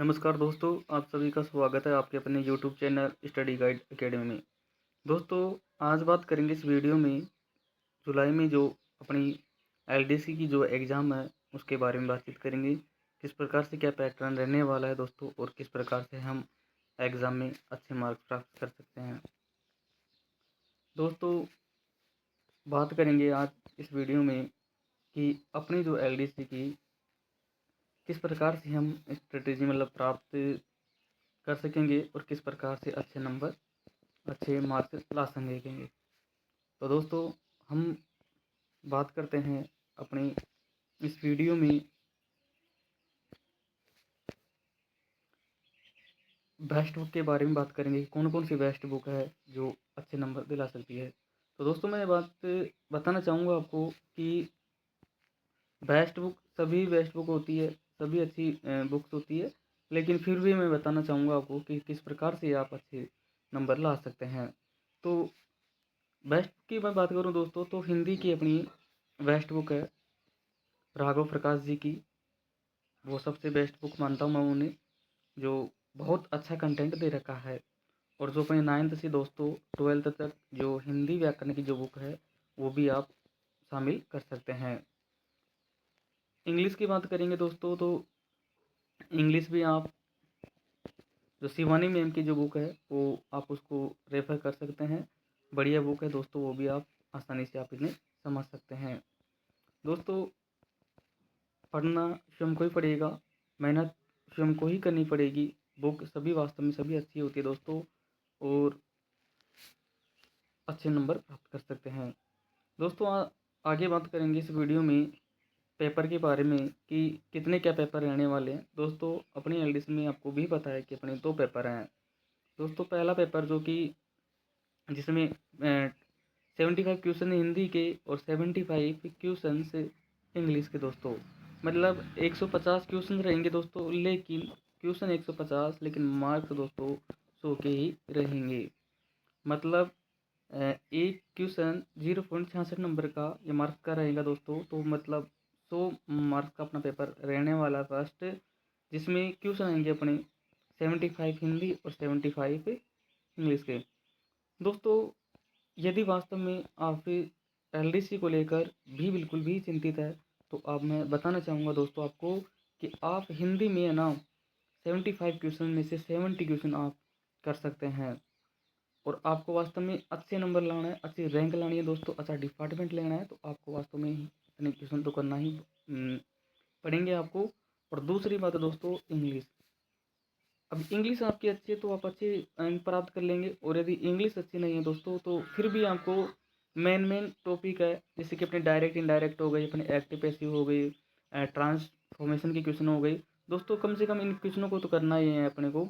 नमस्कार दोस्तों, आप सभी का स्वागत है आपके अपने YouTube channel study guide academy में। दोस्तों, आज बात करेंगे इस वीडियो में जुलाई में जो अपनी एलडीसी की जो एग्ज़ाम है उसके बारे में बातचीत करेंगे। किस प्रकार से क्या पैटर्न रहने वाला है दोस्तों, और किस प्रकार से हम एग्ज़ाम में अच्छे मार्क्स प्राप्त कर सकते हैं। दोस्तों, बात करेंगे आज इस वीडियो में कि अपनी जो एलडीसी की किस प्रकार से हम स्ट्रेटेजी प्राप्त कर सकेंगे और किस प्रकार से अच्छे नंबर अच्छे मार्क्स ला सकेंगे। तो दोस्तों, हम बात करते हैं अपनी इस वीडियो में बेस्ट बुक के बारे में बात करेंगे कि कौन कौन सी बेस्ट बुक है जो अच्छे नंबर दिला सकती है। तो दोस्तों, मैं बात बताना चाहूँगा आपको कि बेस्ट बुक सभी बेस्ट बुक होती है, सभी अच्छी बुक्स होती है, लेकिन फिर भी मैं बताना चाहूँगा आपको कि किस प्रकार से आप अच्छे नंबर ला सकते हैं। तो बेस्ट की मैं बात करूं दोस्तों, तो हिंदी की अपनी बेस्ट बुक है राघव प्रकाश जी की। वो सबसे बेस्ट बुक मानता हूं मैं उन्हें, जो बहुत अच्छा कंटेंट दे रखा है। और जो अपने 9th से दोस्तों 12th तक जो हिंदी व्याकरण की जो बुक है वो भी आप शामिल कर सकते हैं। इंग्लिश की बात करेंगे दोस्तों, तो इंग्लिश भी आप जो शिवानी मैम की जो बुक है वो आप उसको रेफ़र कर सकते हैं। बढ़िया बुक है दोस्तों, वो भी आप आसानी से आप इन्हें समझ सकते हैं। दोस्तों, पढ़ना स्वयं को ही पड़ेगा, मेहनत स्वयं को ही करनी पड़ेगी। बुक सभी वास्तव में सभी अच्छी होती है दोस्तों, और अच्छे नंबर प्राप्त कर सकते हैं। दोस्तों, आगे बात करेंगे इस वीडियो में पेपर के बारे में कि कितने क्या पेपर रहने वाले हैं। दोस्तों, अपनी एलडीसी में आपको भी पता है कि अपने 2 पेपर हैं। दोस्तों, पहला पेपर जो कि जिसमें 75 क्वेश्चन हिंदी के और 75 क्वेश्चन इंग्लिश के दोस्तों, मतलब 150 क्वेश्चन रहेंगे दोस्तों, लेकिन क्वेश्चन 150 लेकिन मार्क्स दोस्तों 100 के ही रहेंगे। मतलब एक क्वेश्चन 0.66 नंबर का या मार्क्स का रहेगा दोस्तों, तो मतलब 100 मार्क्स का अपना पेपर रहने वाला फर्स्ट, जिसमें क्वेश्चन आएंगे अपने 75 हिंदी और 75 इंग्लिश के। दोस्तों, यदि वास्तव में आप एलडीसी को लेकर भी बिल्कुल भी चिंतित है, तो अब मैं बताना चाहूँगा दोस्तों आपको कि आप हिंदी में है ना 75 क्वेश्चन में से 70 क्वेश्चन आप कर सकते हैं। और आपको वास्तव में अच्छे नंबर लाना है, अच्छी रैंक लानी है दोस्तों, अच्छा डिपार्टमेंट लेना है, तो आपको वास्तव में इतने क्वेश्चन तो करना ही पड़ेंगे आपको। और दूसरी बात है दोस्तों, इंग्लिश। अब इंग्लिश आपकी अच्छी है तो आप अच्छे अंक प्राप्त कर लेंगे, और यदि इंग्लिश अच्छी नहीं है दोस्तों, तो फिर भी आपको मेन टॉपिक है, जैसे कि अपने डायरेक्ट इनडायरेक्ट हो गई, अपने एक्टिव पैसिव हो गई, ट्रांसफॉर्मेशन की क्वेश्चन हो गई दोस्तों। कम से कम इन क्वेश्चनों को तो करना ही है अपने को,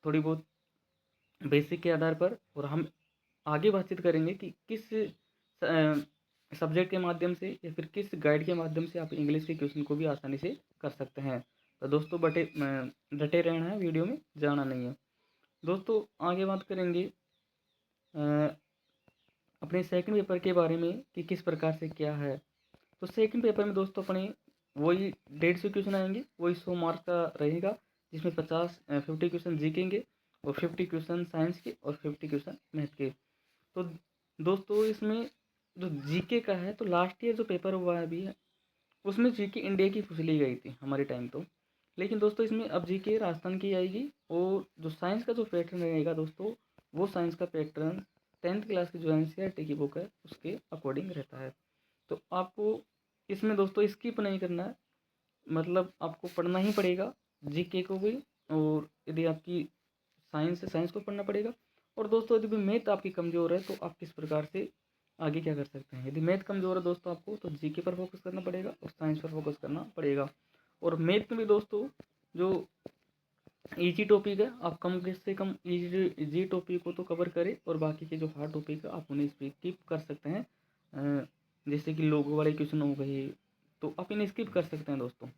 थोड़ी बहुत बेसिक के आधार पर। और हम आगे बातचीत करेंगे कि किस सब्जेक्ट के माध्यम से या फिर किस गाइड के माध्यम से आप इंग्लिश के क्वेश्चन को भी आसानी से कर सकते हैं। तो दोस्तों, डटे रहना है, वीडियो में जाना नहीं है। दोस्तों, आगे बात करेंगे अपने सेकंड पेपर के बारे में कि किस प्रकार से क्या है। तो सेकंड पेपर में दोस्तों अपने वही 150 क्वेश्चन आएंगे, वही 100 मार्क्स का रहेगा, जिसमें 50 क्वेश्चन जीके के और 50 क्वेश्चन साइंस के और 50 क्वेश्चन मैथ के। तो दोस्तों, इसमें जो जीके का है, तो लास्ट ईयर जो पेपर हुआ है अभी है, उसमें जीके इंडिया की पूछ ली गई थी हमारे टाइम तो। लेकिन दोस्तों, इसमें अब जीके राजस्थान की आएगी, और जो साइंस का जो पैटर्न रहेगा दोस्तों, वो साइंस का पैटर्न 10th क्लास की जो एनसीईआरटी की बुक है उसके अकॉर्डिंग रहता है। तो आपको इसमें दोस्तों स्किप नहीं करना है, मतलब आपको पढ़ना ही पड़ेगा जीके को भी। और यदि आपकी साइंस है, साइंस को पढ़ना पड़ेगा। और दोस्तों, यदि मैथ आपकी कमज़ोर है, तो आप किस प्रकार से आगे क्या कर सकते हैं। यदि मैथ कमज़ोर है दोस्तों, आपको तो जीके पर फोकस करना पड़ेगा और साइंस पर फोकस करना पड़ेगा। और मैथ में भी दोस्तों जो इजी टॉपिक है, आप कम से कम इजी टॉपिक को तो कवर करें, और बाकी के जो हार्ड टॉपिक है आप उन्हें स्किप कर सकते हैं। जैसे कि लोगों वाले क्वेश्चन हो गए, तो आप इन्हें स्किप कर सकते हैं दोस्तों।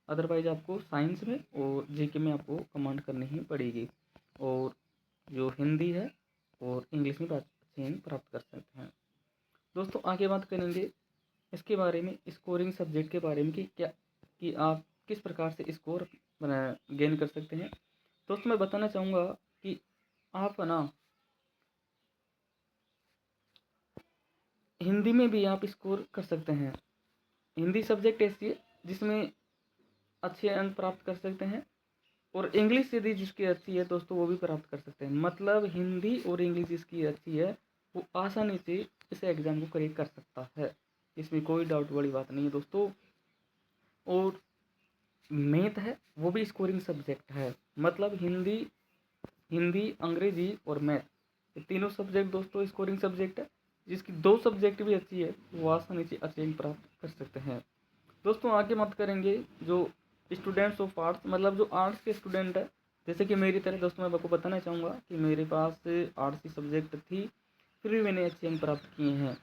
अदरवाइज आपको साइंस में और जीके में आपको कमांड करनी ही पड़ेगी, और जो हिंदी है और इंग्लिश में अच्छे अंक प्राप्त कर सकते हैं। दोस्तों, आगे बात करेंगे इसके बारे में, स्कोरिंग सब्जेक्ट के बारे में कि क्या कि आप किस प्रकार से स्कोर गेन कर सकते हैं। दोस्तों मैं बताना चाहूँगा कि आप ना हिंदी में भी आप स्कोर कर सकते हैं। हिंदी सब्जेक्ट ऐसी है जिसमें अच्छे अंक प्राप्त कर सकते हैं, और इंग्लिश यदि जिसकी अच्छी है दोस्तों वो भी प्राप्त कर सकते हैं। मतलब हिंदी और इंग्लिश जिसकी अच्छी है वो आसानी से इस एग्ज़ाम को क्रैक कर सकता है, इसमें कोई डाउट वाली बात नहीं है दोस्तों। और मैथ है वो भी स्कोरिंग सब्जेक्ट है। मतलब हिंदी हिंदी अंग्रेजी और मैथ, ये तीनों सब्जेक्ट दोस्तों स्कोरिंग सब्जेक्ट है। जिसकी दो सब्जेक्ट भी अच्छी है वो आसानी से अच्छे अंक प्राप्त कर सकते हैं। दोस्तों आगे बात करेंगे जो स्टूडेंट्स ऑफ आर्ट्स, मतलब जो आर्ट्स के स्टूडेंट है, जैसे कि मेरी तरह। दोस्तों मैं आपको बताना चाहूँगा कि मेरे पास आर्ट्स की सब्जेक्ट थी, फिर भी मैंने अच्छे अंक प्राप्त किए हैं।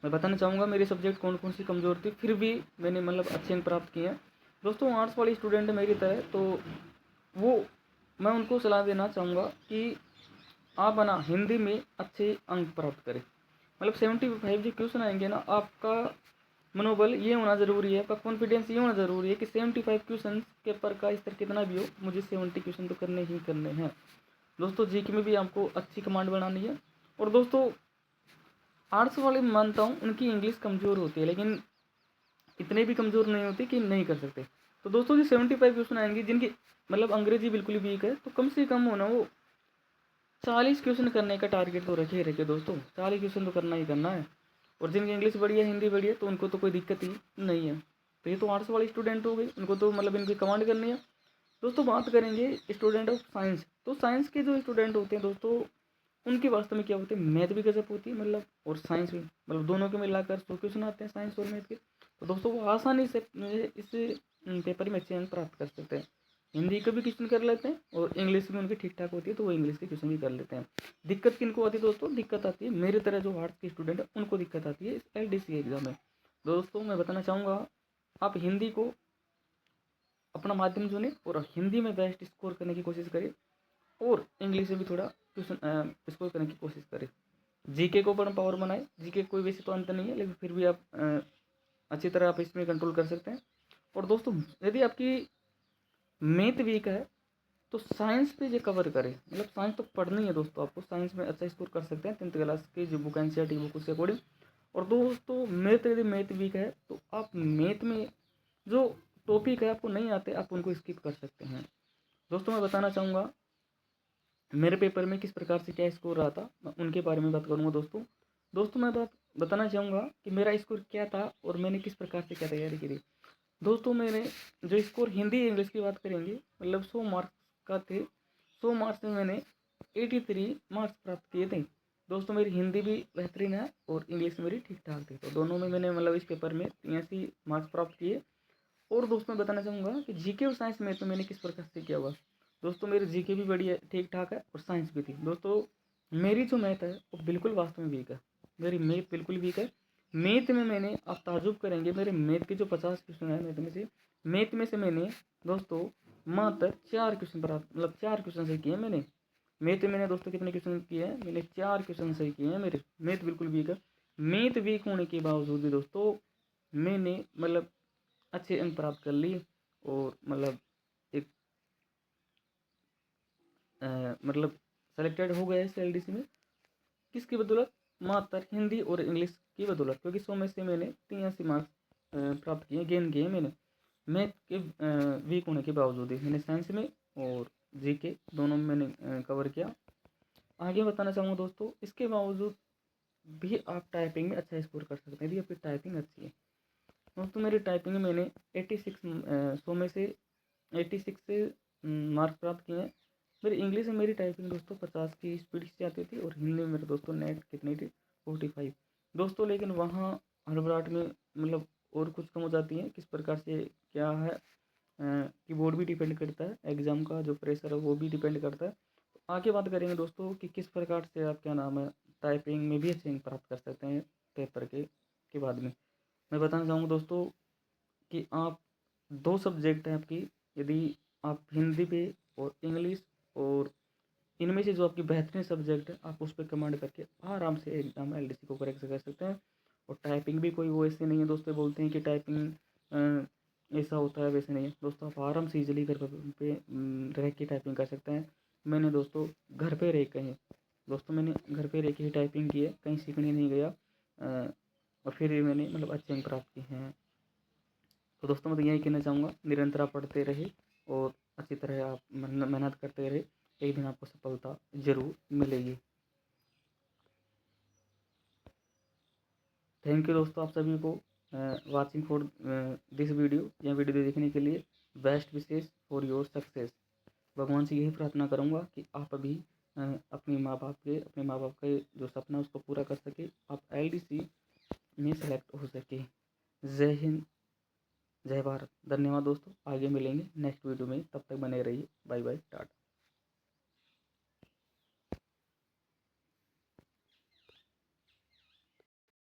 मैं बताना चाहूँगा मेरे सब्जेक्ट कौन कौन सी कमज़ोर थी, फिर भी मैंने मतलब अच्छे अंक प्राप्त किए हैं। दोस्तों आर्ट्स वाले स्टूडेंट मेरी तरह, तो वो मैं उनको सलाह देना चाहूँगा कि आप ना हिंदी में अच्छे अंक प्राप्त करें। मतलब 75 जो क्वेश्चन आएंगे ना, आपका मनोबल ये होना ज़रूरी है, आपका कॉन्फिडेंस ये होना ज़रूरी है कि 75 क्वेश्चन पेपर का स्तर कितना भी हो, मुझे 70 क्वेश्चन तो करने ही करने हैं। दोस्तों जीके में भी आपको अच्छी कमांड बनानी है। और दोस्तों आर्ट्स वाले मानता हूँ उनकी इंग्लिश कमज़ोर होती है, लेकिन इतने भी कमज़ोर नहीं होती कि नहीं कर सकते। तो दोस्तों जो 75 क्वेश्चन आएंगे जिनकी मतलब अंग्रेजी बिल्कुल वीक है, तो कम से कम होना वो 40 क्वेश्चन करने का टारगेट तो रखे ही रखे दोस्तों। 40 क्वेश्चन तो करना ही करना है। और जिनकी इंग्लिश बढ़िया हिंदी बढ़िया तो उनको तो कोई दिक्कत ही नहीं है। तो ये तो आर्ट्स वाले स्टूडेंट हो गए, उनको तो मतलब इनकी कमांड करनी है। दोस्तों बात करेंगे स्टूडेंट ऑफ साइंस। तो साइंस के जो स्टूडेंट होते हैं दोस्तों, उनके वास्तव में क्या होते हैं, मैथ भी गजब होती है मतलब, और साइंस भी, मतलब दोनों के मिलाकर 100 क्वेश्चन आते हैं साइंस और मैथ के। तो दोस्तों वो आसानी से इस पेपर में अच्छे अंक प्राप्त कर सकते हैं। हिंदी का भी क्वेश्चन कर लेते हैं और इंग्लिश भी उनकी ठीक ठाक होती है, तो वो इंग्लिश के क्वेश्चन भी कर लेते हैं। दिक्कत किनको आती है दोस्तों, दिक्कत आती है मेरी तरह जो आर्ट्स के स्टूडेंट है उनको दिक्कत आती है इस LDC एग्जाम में। दोस्तों मैं बताना चाहूँगा आप हिंदी को अपना माध्यम चुनें और हिंदी में बेस्ट स्कोर करने की कोशिश करें, और इंग्लिश में भी थोड़ा क्वेश्चन स्कोर करने की कोशिश करें। जीके को अपना पावर बनाए। जीके कोई वैसे तो अंत नहीं है, लेकिन फिर भी आप अच्छी तरह आप इसमें कंट्रोल कर सकते हैं। और दोस्तों यदि आपकी मैथ वीक है तो साइंस पे ये कवर करें। मतलब साइंस तो पढ़नी है दोस्तों, आपको साइंस में अच्छा स्कोर कर सकते हैं 10th क्लास की जो बुक NCERT बुक उसके अकॉर्डिंग। और दोस्तों मैथ यदि मैथ वीक है तो आप मैथ में जो टॉपिक है आपको नहीं आते आप उनको स्किप कर सकते हैं। दोस्तों मैं बताना चाहूँगा मेरे पेपर में किस प्रकार से क्या स्कोर रहा था, मैं उनके बारे में बात करूँगा दोस्तों। दोस्तों मैं बताना चाहूँगा कि मेरा स्कोर क्या था और मैंने किस प्रकार से क्या तैयारी की थी। दोस्तों मैंने जो स्कोर हिंदी इंग्लिश की बात करेंगे, मतलब 100 मार्क्स का थे, 100 मार्क्स में मैंने 83 मार्क्स प्राप्त किए थे। दोस्तों मेरी हिंदी भी बेहतरीन है और इंग्लिश मेरी ठीक ठाक थी, तो दोनों में मैंने मतलब इस पेपर में 83 मार्क्स प्राप्त किए। और दोस्तों मैं बताना चाहूँगा कि जीके और साइंस में तो मैंने किस प्रकार से किया हुआ। दोस्तों मेरी जीके भी बढ़िया ठीक ठाक है और साइंस भी थी। दोस्तों मेरी जो मैथ है वो बिल्कुल वास्तव में वीक है, मेरी मैथ बिल्कुल वीक है। मैथ में मैंने, आप ताजुब करेंगे, मेरे मैथ के जो 50 क्वेश्चन है मैथ में से मैंने दोस्तों मात्र 4 क्वेश्चन प्राप्त, मतलब 4 क्वेश्चन सही किए हैं मैंने। मैथ में मैंने दोस्तों कितने क्वेश्चन किए हैं, मैंने 4 क्वेश्चन सही किए हैं। मेरे मैथ बिल्कुल वीक है। मैथ वीक होने के बावजूद भी दोस्तों मैंने मतलब अच्छे अंक प्राप्त कर लिए, और मतलब एक मतलब सेलेक्टेड हो गया है LDC में। किसकी बदौलत, मात्र हिंदी और इंग्लिश की बदौलत, क्योंकि 100 में से मैंने 83 मार्क्स प्राप्त किए, गेन किए मैंने मैथ के वीक होने के बावजूद ही। मैंने साइंस में और जीके दोनों में मैंने कवर किया। आगे बताना चाहूँगा दोस्तों, इसके बावजूद भी आप टाइपिंग में अच्छा स्कोर कर सकते हैं यदि आपकी टाइपिंग अच्छी है। दोस्तों मेरी टाइपिंग में मैंने 86 100 में से 86 मार्क्स प्राप्त किए हैं। मेरी इंग्लिश में मेरी टाइपिंग दोस्तों 50 की स्पीड से आती थी, और हिंदी में मेरे दोस्तों नेट कितनी थी 45 दोस्तों। लेकिन वहाँ हड़बड़ाहट में मतलब और कुछ कम हो जाती है। किस प्रकार से क्या है, कीबोर्ड भी डिपेंड करता है, एग्ज़ाम का जो प्रेशर है वो भी डिपेंड करता है। तो आगे बात करेंगे दोस्तों कि किस प्रकार से आप क्या नाम है टाइपिंग में भी अच्छे अंक प्राप्त कर सकते हैं पेपर के बाद में। मैं बताना चाहूँगा दोस्तों कि आप दो सब्जेक्ट हैं आपकी, यदि आप हिंदी पे और इंग्लिश, और इनमें से जो आपकी बेहतरीन सब्जेक्ट है आप उस पर कमांड करके आराम से एग्जाम LDC को करेक्ट कर सकते हैं। और टाइपिंग भी कोई वो ऐसे नहीं है दोस्तों बोलते हैं कि टाइपिंग ऐसा होता है, वैसे नहीं है दोस्तों। आप आराम से ईजिली घर पे रह के टाइपिंग कर सकते हैं। मैंने दोस्तों घर पे रह के मैंने घर पे रह के ही टाइपिंग की है, कहीं सीखने नहीं गया। और फिर भी मैंने मतलब अच्छे अंक प्राप्त किए हैं। तो दोस्तों मैं तो यही कहना चाहूँगा, निरंतर आप पढ़ते रहे और अच्छी तरह आप मेहनत करते रहे, एक दिन आपको सफलता ज़रूर मिलेगी। थैंक यू दोस्तों आप सभी को वाचिंग फॉर दिस वीडियो, या वीडियो देखने के लिए। Best wishes for your success. भगवान से यही प्रार्थना करूँगा कि आप अभी अपने माँ बाप के जो सपना है उसको पूरा कर सके, आप LDC में सेलेक्ट हो सके। जय हिंद, जय भारत। धन्यवाद दोस्तों, आगे मिलेंगे नेक्स्ट वीडियो में, तब तक बने रहिए। Bye bye, Tata.